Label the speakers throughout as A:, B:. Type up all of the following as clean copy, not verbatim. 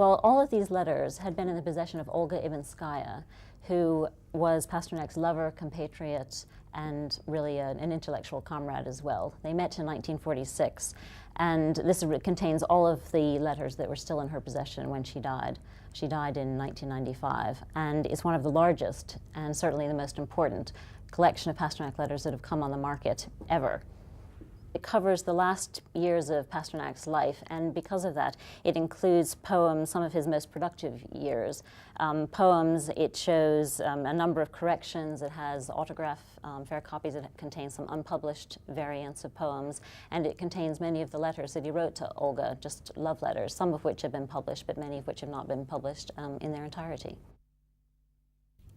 A: Well, all of these letters had been in the possession of Olga Ivinskaia, who was Pasternak's lover, compatriot, and really an intellectual comrade as well. They met in 1946, and this contains all of the letters that were still in her possession when she died. She died in 1995, and it's one of the largest, and certainly the most important, collection of Pasternak letters that have come on the market ever. It covers the last years of Pasternak's life, and because of that, it includes poems, some of his most productive years. Poems, it shows a number of corrections, it has autograph fair copies, it contains some unpublished variants of poems, and it contains many of the letters that he wrote to Olga, just love letters, some of which have been published, but many of which have not been published in their entirety.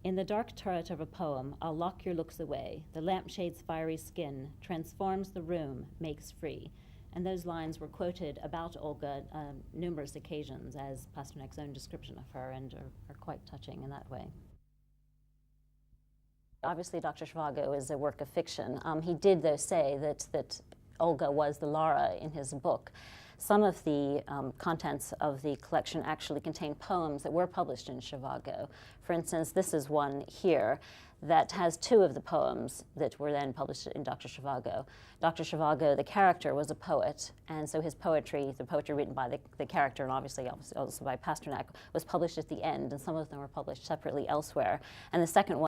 A: In the dark turret of a poem, I'll lock your looks away. The lampshade's fiery skin transforms the room, makes free. And those lines were quoted about Olga numerous occasions as Pasternak's own description of her, and are quite touching in that way. Obviously, Dr. Zhivago is a work of fiction. He did, though, say that Olga was the Lara in his book. Some of the contents of the collection actually contain poems that were published in Zhivago. For instance, this is one here that has two of the poems that were then published in Dr. Zhivago. Dr. Zhivago, the character, was a poet, and so his poetry, the poetry written by the character, and obviously also by Pasternak, was published at the end, and some of them were published separately elsewhere. And the second one